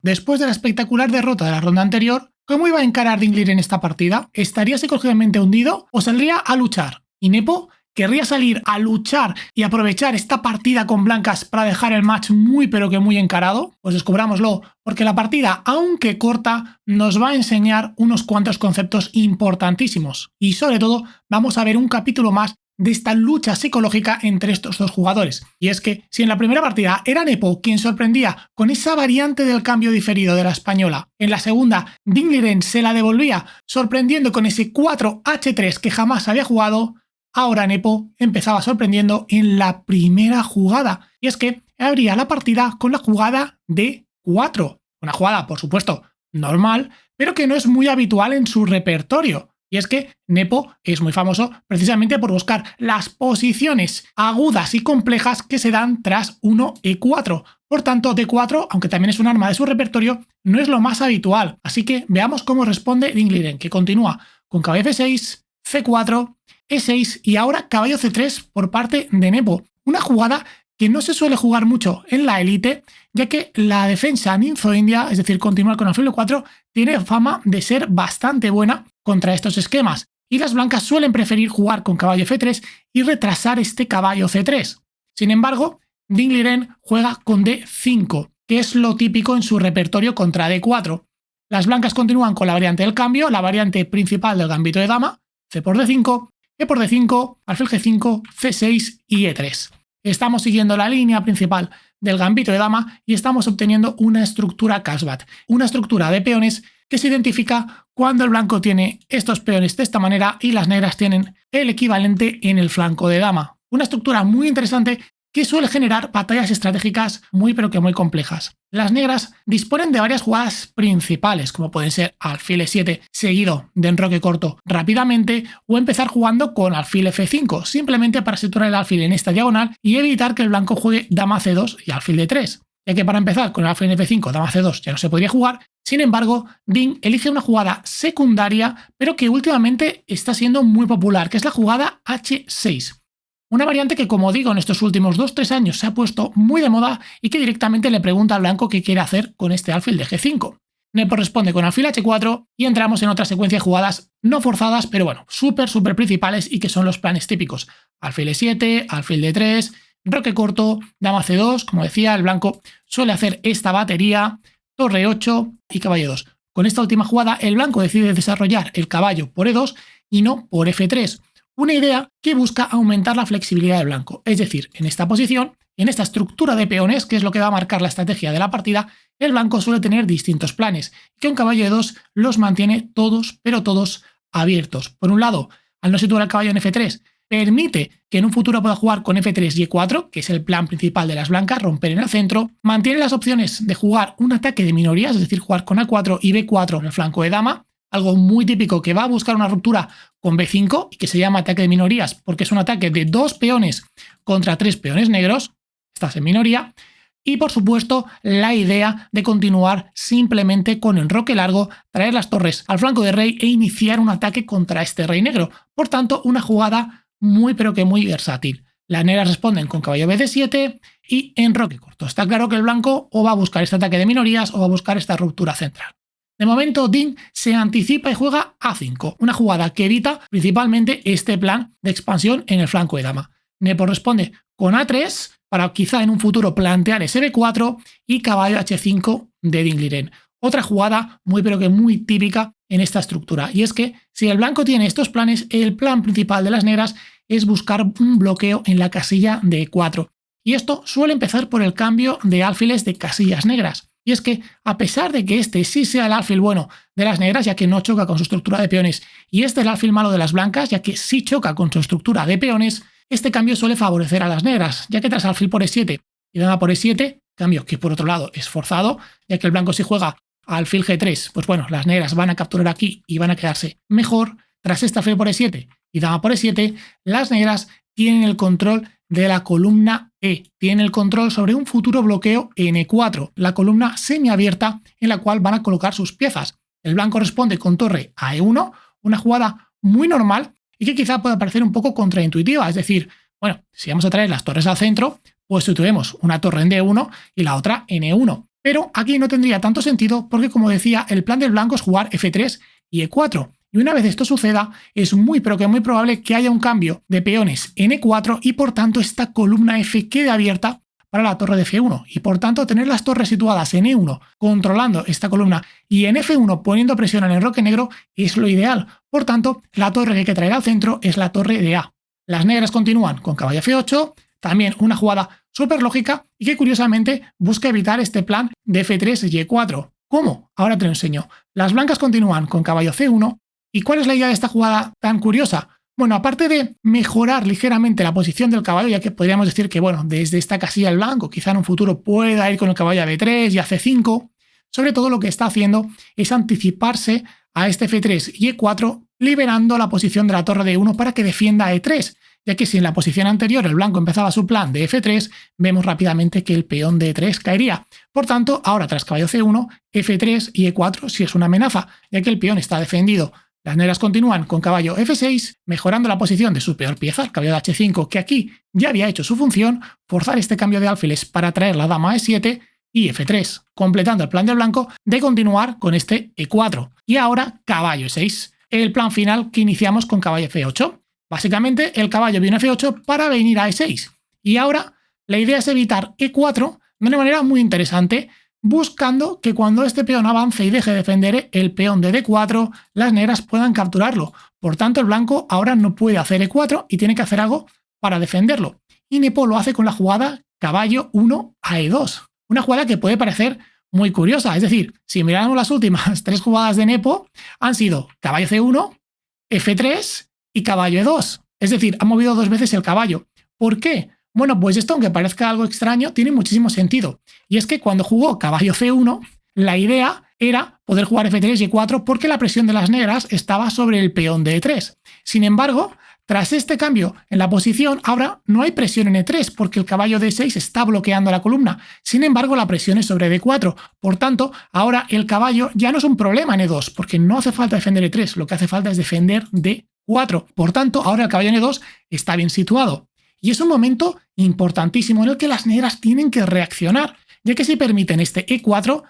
Después de la espectacular derrota de la ronda anterior, ¿cómo iba a encarar Dingliren en esta partida? ¿Estaría psicológicamente hundido o saldría a luchar? Y Nepo querría salir a luchar y aprovechar esta partida con blancas para dejar el match muy pero que muy encarado. Pues descubrámoslo, porque la partida, aunque corta, nos va a enseñar unos cuantos conceptos importantísimos. Y sobre todo, vamos a ver un capítulo más de esta lucha psicológica entre estos dos jugadores. Y es que si en la primera partida era Nepo quien sorprendía con esa variante del cambio diferido de la española, en la segunda Dingliren se la devolvía sorprendiendo con ese 4H3 que jamás había jugado, ahora Nepo empezaba sorprendiendo en la primera jugada. Y es que abría la partida con la jugada de 4. Una jugada, por supuesto, normal, pero que no es muy habitual en su repertorio. Y es que Nepo es muy famoso precisamente por buscar las posiciones agudas y complejas que se dan tras 1E4. Por tanto, D4, aunque también es un arma de su repertorio, no es lo más habitual. Así que veamos cómo responde Dingliren, que continúa con caballo F6, C4, E6 y ahora caballo C3 por parte de Nepo. Una jugada que no se suele jugar mucho en la élite, ya que la defensa ninzo-india, es decir, continuar con alfil E4, tiene fama de ser bastante buena contra estos esquemas, y las blancas suelen preferir jugar con caballo F3 y retrasar este caballo C3. Sin embargo, Dingliren juega con D5, que es lo típico en su repertorio contra D4. Las blancas continúan con la variante del cambio, la variante principal del gambito de dama, C por D5, E por D5, alfil G5, C6 y E3. Estamos siguiendo la línea principal del gambito de dama y estamos obteniendo una estructura Casbah, una estructura de peones que se identifica cuando el blanco tiene estos peones de esta manera y las negras tienen el equivalente en el flanco de dama. Una estructura muy interesante que suele generar batallas estratégicas muy pero que muy complejas. Las negras disponen de varias jugadas principales, como pueden ser alfil E7 seguido de enroque corto rápidamente o empezar jugando con alfil F5, simplemente para situar el alfil en esta diagonal y evitar que el blanco juegue dama C2 y alfil D3. Ya que para empezar con el alfil F5, dama C2 ya no se podría jugar. Sin embargo, Ding elige una jugada secundaria, pero que últimamente está siendo muy popular, que es la jugada H6. Una variante que, como digo, en estos últimos 2-3 años se ha puesto muy de moda y que directamente le pregunta al blanco qué quiere hacer con este alfil de G5. Nepo responde con alfil H4 y entramos en otra secuencia de jugadas no forzadas, pero bueno, súper principales y que son los planes típicos. Alfil E7, alfil D3, enroque corto, dama C2, como decía, el blanco suele hacer esta batería, torre 8 y caballo 2. Con esta última jugada, el blanco decide desarrollar el caballo por E2 y no por F3. Una idea que busca aumentar la flexibilidad del blanco. Es decir, en esta posición, en esta estructura de peones, que es lo que va a marcar la estrategia de la partida, el blanco suele tener distintos planes, que un caballo de 2 los mantiene todos, pero todos abiertos. Por un lado, al no situar el caballo en F3, permite que en un futuro pueda jugar con F3 y E4, que es el plan principal de las blancas, romper en el centro, mantiene las opciones de jugar un ataque de minorías, es decir, jugar con A4 y B4 en el flanco de dama, algo muy típico que va a buscar una ruptura con B5 y que se llama ataque de minorías porque es un ataque de 2 peones contra 3 peones negros, estás en minoría, y por supuesto la idea de continuar simplemente con enroque largo, traer las torres al flanco de rey e iniciar un ataque contra este rey negro. Por tanto, una jugada muy pero que muy versátil. Las negras responden con caballo BD7 y enroque corto. Está claro que el blanco o va a buscar este ataque de minorías o va a buscar esta ruptura central. De momento, Ding se anticipa y juega A5, una jugada que evita principalmente este plan de expansión en el flanco de dama. Nepo responde con A3 para quizá en un futuro plantear ese B4 y caballo H5 de Dingliren. Otra jugada muy pero que muy típica en esta estructura. Y es que si el blanco tiene estos planes, el plan principal de las negras es buscar un bloqueo en la casilla de E4. Y esto suele empezar por el cambio de alfiles de casillas negras. Y es que, a pesar de que este sí sea el alfil bueno de las negras, ya que no choca con su estructura de peones, y este el alfil malo de las blancas, ya que sí choca con su estructura de peones, este cambio suele favorecer a las negras, ya que tras alfil por E7 y dama por E7, cambio que por otro lado es forzado, ya que el blanco si juega alfil G3, pues bueno, las negras van a capturar aquí y van a quedarse mejor. Tras este alfil por E7 y dama por E7, las negras tienen el control de la columna E, tienen el control sobre un futuro bloqueo en E4, la columna semiabierta en la cual van a colocar sus piezas. El blanco responde con torre a E1, una jugada muy normal y que quizá pueda parecer un poco contraintuitiva, es decir, bueno, si vamos a traer las torres al centro, pues situemos una torre en D1 y la otra en E1. Pero aquí no tendría tanto sentido porque, como decía, el plan del blanco es jugar F3 y E4. Y una vez esto suceda, es muy pero que muy probable que haya un cambio de peones en E4 y por tanto esta columna F quede abierta para la torre de F1 y por tanto tener las torres situadas en E1 controlando esta columna y en F1 poniendo presión en el roque negro es lo ideal. Por tanto, la torre que hay que traer al centro es la torre de A. Las negras continúan con caballo F8, también una jugada súper lógica y que curiosamente busca evitar este plan de F3 y E4. ¿Cómo? Ahora te lo enseño. Las blancas continúan con caballo C1 y ¿cuál es la idea de esta jugada tan curiosa? Bueno, aparte de mejorar ligeramente la posición del caballo, ya que podríamos decir que, bueno, desde esta casilla el blanco quizá en un futuro pueda ir con el caballo a B3 y a C5, sobre todo lo que está haciendo es anticiparse a este F3 y E4, liberando la posición de la torre de E1 para que defienda E3, ya que si en la posición anterior el blanco empezaba su plan de F3, vemos rápidamente que el peón de E3 caería. Por tanto, ahora tras caballo C1, F3 y E4 sí es una amenaza, ya que el peón está defendido. Las negras continúan con caballo F6, mejorando la posición de su peor pieza, el caballo de H5, que aquí ya había hecho su función, forzar este cambio de alfiles para traer la dama a E7 y F3, completando el plan del blanco de continuar con este E4. Y ahora caballo E6, el plan final que iniciamos con caballo F8. Básicamente el caballo viene a F8 para venir a E6. Y ahora la idea es evitar E4 de una manera muy interesante, buscando que cuando este peón avance y deje de defender el peón de D4, las negras puedan capturarlo. Por tanto, el blanco ahora no puede hacer E4 y tiene que hacer algo para defenderlo. Y Nepo lo hace con la jugada caballo 1 a E2. Una jugada que puede parecer muy curiosa. Es decir, si miramos las últimas 3 jugadas de Nepo, han sido caballo C1, F3 y caballo E2. Es decir, ha movido 2 veces el caballo. ¿Por qué? Bueno, pues esto, aunque parezca algo extraño, tiene muchísimo sentido. Y es que cuando jugó caballo C1, la idea era poder jugar F3 y E4 porque la presión de las negras estaba sobre el peón de E3. Sin embargo, tras este cambio en la posición, ahora no hay presión en E3 porque el caballo D6 está bloqueando la columna. Sin embargo, la presión es sobre D4. Por tanto, ahora el caballo ya no es un problema en E2 porque no hace falta defender E3, lo que hace falta es defender D4. Por tanto, ahora el caballo en E2 está bien situado. Y es un momento importantísimo en el que las negras tienen que reaccionar, ya que si permiten este E4,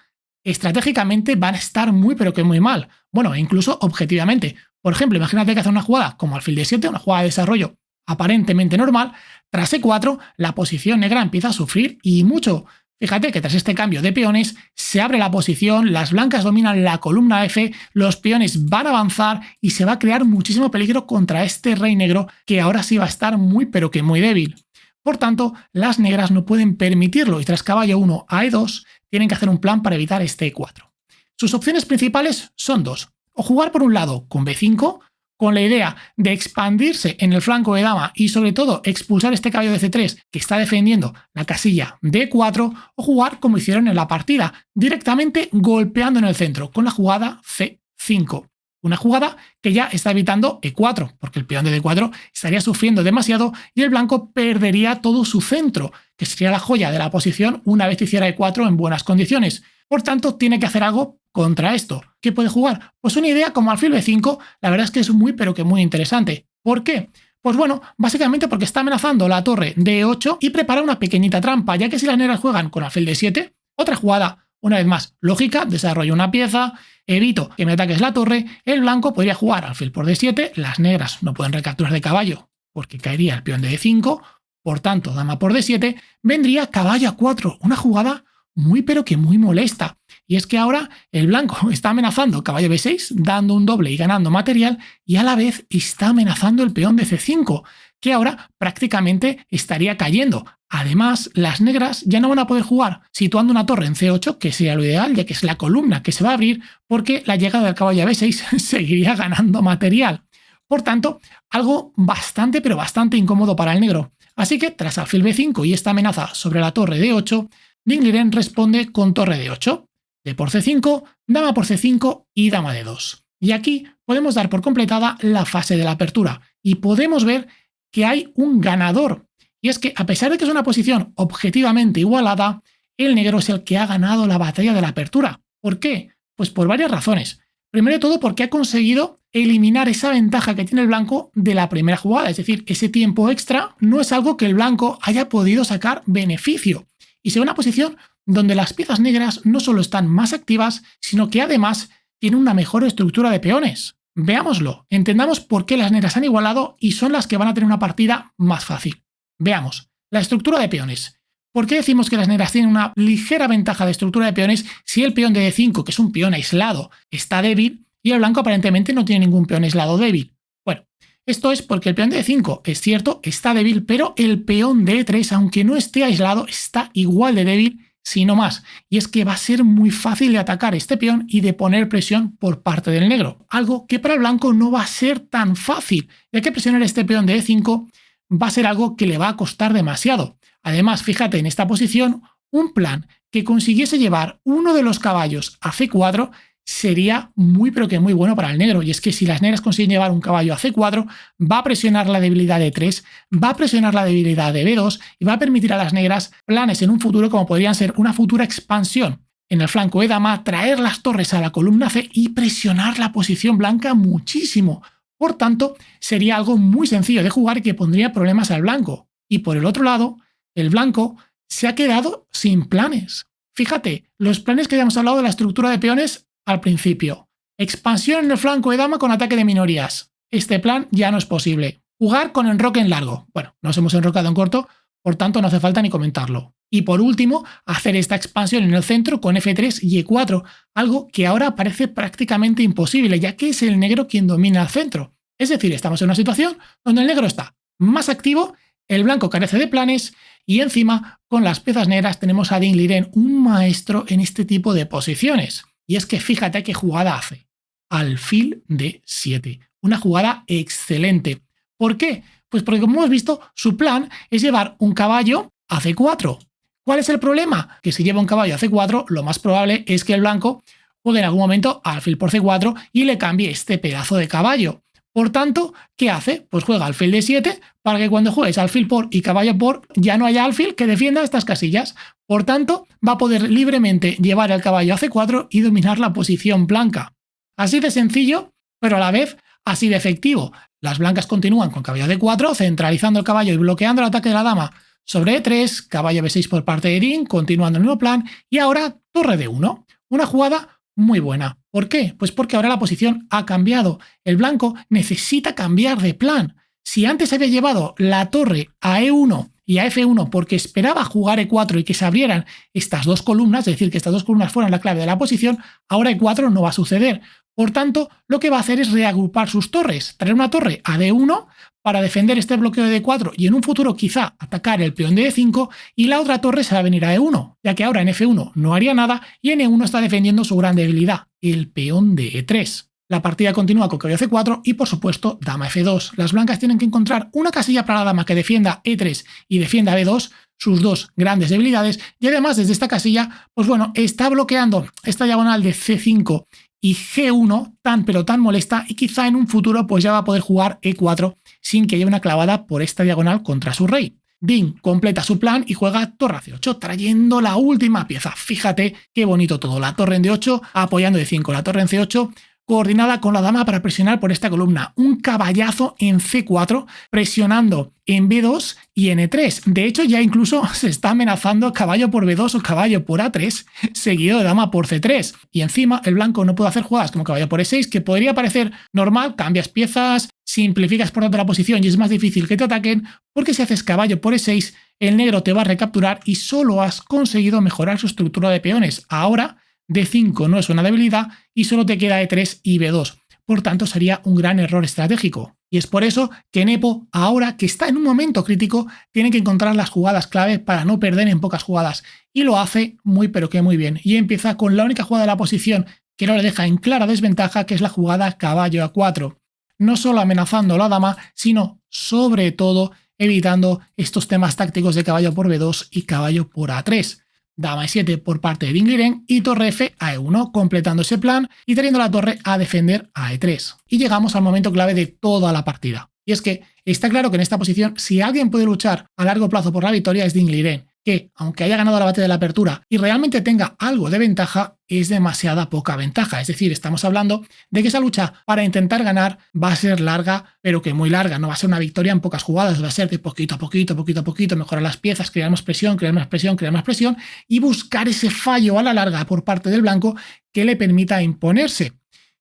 estratégicamente van a estar muy pero que muy mal. Bueno, incluso objetivamente. Por ejemplo, imagínate que hace una jugada como alfil D7, una jugada de desarrollo aparentemente normal, tras E4 la posición negra empieza a sufrir y mucho. Fíjate que tras este cambio de peones se abre la posición, las blancas dominan la columna F, los peones van a avanzar y se va a crear muchísimo peligro contra este rey negro que ahora sí va a estar muy pero que muy débil. Por tanto, las negras no pueden permitirlo y tras caballo 1 a E2 tienen que hacer un plan para evitar este E4. Sus opciones principales son 2. O jugar por un lado con B5, con la idea de expandirse en el flanco de dama y sobre todo expulsar este caballo de C3 que está defendiendo la casilla D4, o jugar como hicieron en la partida, directamente golpeando en el centro con la jugada C5. Una jugada que ya está evitando E4, porque el peón de D4 estaría sufriendo demasiado y el blanco perdería todo su centro, que sería la joya de la posición una vez hiciera E4 en buenas condiciones. Por tanto, tiene que hacer algo contra esto. ¿Qué puede jugar? Pues una idea como alfil B5, la verdad es que es muy pero que muy interesante. ¿Por qué? Pues bueno, básicamente porque está amenazando la torre de E8 y prepara una pequeñita trampa, ya que si las negras juegan con alfil D7, otra jugada, una vez más, lógica, desarrollo una pieza, evito que me ataques la torre, el blanco podría jugar alfil por D7, las negras no pueden recapturar de caballo porque caería el peón de D5, por tanto, dama por D7, vendría caballo A4, una jugada muy pero que muy molesta. Y es que ahora el blanco está amenazando caballo B6, dando un doble y ganando material, y a la vez está amenazando el peón de C5, que ahora prácticamente estaría cayendo. Además, las negras ya no van a poder jugar situando una torre en C8, que sería lo ideal, ya que es la columna que se va a abrir, porque la llegada del caballo a B6 seguiría ganando material. Por tanto, algo bastante pero bastante incómodo para el negro. Así que, tras alfil B5 y esta amenaza sobre la torre D8, Dingliren responde con torre D8, D por C5, dama por C5 y dama D2. Y aquí podemos dar por completada la fase de la apertura y podemos ver que hay un ganador. Y es que a pesar de que es una posición objetivamente igualada, el negro es el que ha ganado la batalla de la apertura. ¿Por qué? Pues por varias razones. Primero de todo porque ha conseguido eliminar esa ventaja que tiene el blanco de la primera jugada, es decir, ese tiempo extra no es algo que el blanco haya podido sacar beneficio. Y será una posición donde las piezas negras no solo están más activas, sino que además tienen una mejor estructura de peones. Veámoslo, entendamos por qué las negras han igualado y son las que van a tener una partida más fácil. Veamos, la estructura de peones. ¿Por qué decimos que las negras tienen una ligera ventaja de estructura de peones si el peón de D5, que es un peón aislado, está débil y el blanco aparentemente no tiene ningún peón aislado débil? Bueno, esto es porque el peón de D5, es cierto, está débil, pero el peón de E3, aunque no esté aislado, está igual de débil, si no más. Y es que va a ser muy fácil de atacar este peón y de poner presión por parte del negro. Algo que para el blanco no va a ser tan fácil, ya que presionar este peón de E5 va a ser algo que le va a costar demasiado. Además, fíjate en esta posición, un plan que consiguiese llevar uno de los caballos a C4 sería muy pero que muy bueno para el negro. Y es que si las negras consiguen llevar un caballo a C4, va a presionar la debilidad de E3, va a presionar la debilidad de B2 y va a permitir a las negras planes en un futuro como podrían ser una futura expansión en el flanco de dama, traer las torres a la columna C y presionar la posición blanca muchísimo. Por tanto, sería algo muy sencillo de jugar y que pondría problemas al blanco. Y por el otro lado, el blanco se ha quedado sin planes. Fíjate, los planes que habíamos hablado de la estructura de peones al principio. Expansión en el flanco de dama con ataque de minorías. Este plan ya no es posible. Jugar con enroque en largo. Bueno, nos hemos enrocado en corto, por tanto no hace falta ni comentarlo. Y por último, hacer esta expansión en el centro con F3 y E4, algo que ahora parece prácticamente imposible, ya que es el negro quien domina el centro. Es decir, estamos en una situación donde el negro está más activo, el blanco carece de planes y encima con las piezas negras tenemos a Ding Liren, un maestro en este tipo de posiciones. Y es que fíjate qué jugada hace. Alfil D7. Una jugada excelente. ¿Por qué? Pues porque como hemos visto, su plan es llevar un caballo a C4. ¿Cuál es el problema? Que si lleva un caballo a C4, lo más probable es que el blanco juegue en algún momento alfil por C4 y le cambie este pedazo de caballo. Por tanto, ¿qué hace? Pues juega alfil D7 para que cuando juegues alfil por y caballo por ya no haya alfil que defienda estas casillas. Por tanto, va a poder libremente llevar el caballo a C4 y dominar la posición blanca. Así de sencillo, pero a la vez así de efectivo. Las blancas continúan con caballo D4, centralizando el caballo y bloqueando el ataque de la dama sobre E3, caballo B6 por parte de Ding, continuando el mismo plan, y ahora torre D1. Una jugada muy buena. ¿Por qué? Pues porque ahora la posición ha cambiado. El blanco necesita cambiar de plan. Si antes había llevado la torre a E1 y a F1 porque esperaba jugar E4 y que se abrieran estas dos columnas, es decir, que estas dos columnas fueran la clave de la posición, ahora E4 no va a suceder. Por tanto, lo que va a hacer es reagrupar sus torres, traer una torre a D1 para defender este bloqueo de D4 y en un futuro quizá atacar el peón de D5 y la otra torre se va a venir a E1, ya que ahora en F1 no haría nada y en E1 está defendiendo su gran debilidad, el peón de E3. La partida continúa con caballo C4 y por supuesto dama F2. Las blancas tienen que encontrar una casilla para la dama que defienda E3 y defienda B2, sus dos grandes debilidades, y además desde esta casilla, pues bueno, está bloqueando esta diagonal de C5 y G1 tan pero tan molesta y quizá en un futuro pues ya va a poder jugar E4 sin que haya una clavada por esta diagonal contra su rey. Ding completa su plan y juega torre a C8 trayendo la última pieza. Fíjate qué bonito todo, la torre en D8 apoyando D5, la torre en C8 coordinada con la dama para presionar por esta columna, un caballazo en C4 presionando en B2 y en E3. De hecho, ya incluso se está amenazando caballo por B2 o caballo por A3, seguido de dama por C3. Y encima el blanco no puede hacer jugadas como caballo por E6, que podría parecer normal, cambias piezas, simplificas por otra posición y es más difícil que te ataquen, porque si haces caballo por E6, el negro te va a recapturar y solo has conseguido mejorar su estructura de peones. Ahora D5 no es una debilidad y solo te queda E3 y B2. Por tanto, sería un gran error estratégico. Y es por eso que Nepo, ahora que está en un momento crítico, tiene que encontrar las jugadas clave para no perder en pocas jugadas. Y lo hace muy pero que muy bien. Y empieza con la única jugada de la posición que no le deja en clara desventaja, que es la jugada caballo A4. No solo amenazando a la dama, sino sobre todo evitando estos temas tácticos de caballo por B2 y caballo por A3. Dama E7 por parte de Ding Liren y torre F a E1, completando ese plan y trayendo la torre a defender a E3. Y llegamos al momento clave de toda la partida. Y es que está claro que en esta posición, si alguien puede luchar a largo plazo por la victoria es Ding Liren, que, aunque haya ganado la batalla de la apertura y realmente tenga algo de ventaja, es demasiada poca ventaja. Es decir, estamos hablando de que esa lucha para intentar ganar va a ser larga, pero que muy larga. No va a ser una victoria en pocas jugadas, va a ser de poquito a poquito, poquito a poquito, mejorar las piezas, crear más presión, crear más presión, crear más presión y buscar ese fallo a la larga por parte del blanco que le permita imponerse.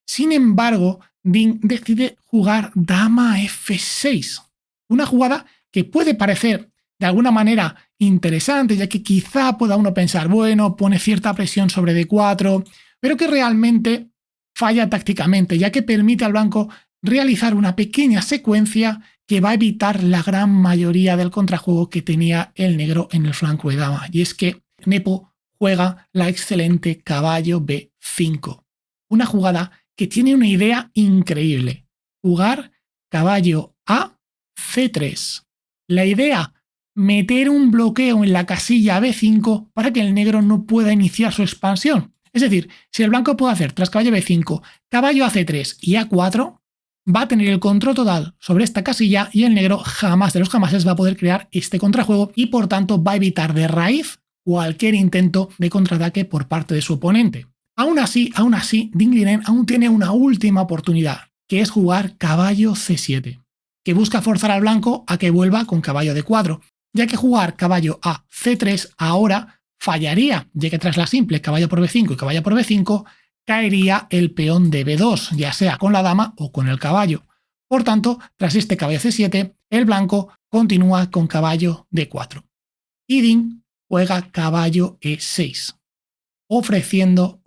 Sin embargo, Ding decide jugar dama f6, una jugada que puede parecer de alguna manera interesante, ya que quizá pueda uno pensar, bueno, pone cierta presión sobre d4, pero que realmente falla tácticamente, ya que permite al blanco realizar una pequeña secuencia que va a evitar la gran mayoría del contrajuego que tenía el negro en el flanco de dama. Y es que Nepo juega la excelente caballo b5, una jugada que tiene una idea increíble: jugar caballo a c3. La idea: meter un bloqueo en la casilla b5 para que el negro no pueda iniciar su expansión. Es decir, si el blanco puede hacer tras caballo b5, caballo a c3 y a4, va a tener el control total sobre esta casilla y el negro jamás de los jamases va a poder crear este contrajuego y por tanto va a evitar de raíz cualquier intento de contraataque por parte de su oponente. Aún así, Ding Liren aún tiene una última oportunidad, que es jugar caballo c7, que busca forzar al blanco a que vuelva con caballo d4, ya que jugar caballo a c3 ahora fallaría, ya que tras la simple caballo por b5 y caballo por b5 caería el peón de b2, ya sea con la dama o con el caballo. Por tanto, tras este caballo c7, el blanco continúa con caballo d4. Y Ding juega caballo e6, ofreciendo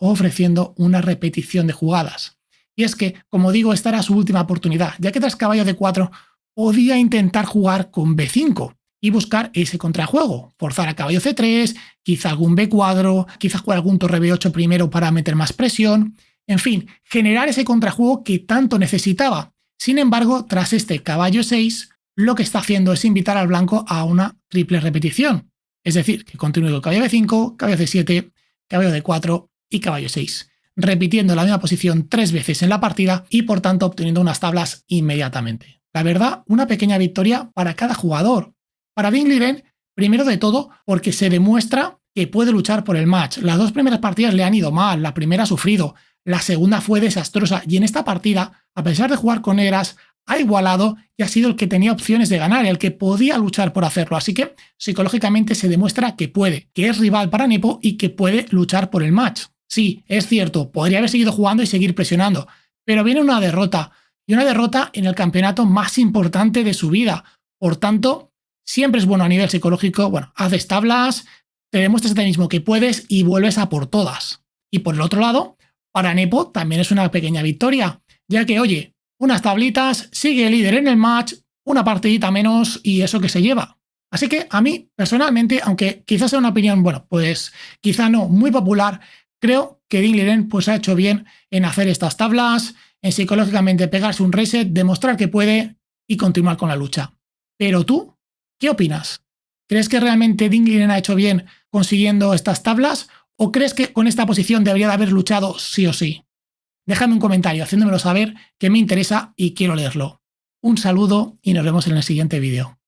una repetición de jugadas. Y es que, como digo, esta era su última oportunidad, ya que tras caballo d4 podía intentar jugar con b5 y buscar ese contrajuego, forzar a caballo c3, quizá algún b4, quizá jugar algún torre b8 primero para meter más presión, en fin, generar ese contrajuego que tanto necesitaba. Sin embargo, tras este caballo 6, lo que está haciendo es invitar al blanco a una triple repetición, es decir, que continúe con caballo b5, caballo c7, caballo d4 y caballo 6, repitiendo la misma posición 3 veces en la partida y por tanto obteniendo unas tablas inmediatamente. La verdad, una pequeña victoria para cada jugador. Para Ding Liren, primero de todo, porque se demuestra que puede luchar por el match. Las dos primeras partidas le han ido mal, la primera ha sufrido, la segunda fue desastrosa y en esta partida, a pesar de jugar con negras, ha igualado y ha sido el que tenía opciones de ganar, el que podía luchar por hacerlo. Así que psicológicamente se demuestra que puede, que es rival para Nepo y que puede luchar por el match. Sí, es cierto, podría haber seguido jugando y seguir presionando, pero viene una derrota, y una derrota en el campeonato más importante de su vida. Por tanto, siempre es bueno a nivel psicológico, bueno, haces tablas, te demuestras a ti mismo que puedes y vuelves a por todas. Y por el otro lado, para Nepo también es una pequeña victoria, ya que, oye, unas tablitas, sigue líder en el match, una partidita menos y eso que se lleva. Así que a mí, personalmente, aunque quizás sea una opinión, bueno, pues quizá no muy popular, creo que Ding Liren pues ha hecho bien en hacer estas tablas, en psicológicamente pegarse un reset, demostrar que puede y continuar con la lucha. Pero tú, ¿qué opinas? ¿Crees que realmente Ding Liren ha hecho bien consiguiendo estas tablas o crees que con esta posición debería de haber luchado sí o sí? Déjame un comentario haciéndomelo saber, que me interesa y quiero leerlo. Un saludo y nos vemos en el siguiente vídeo.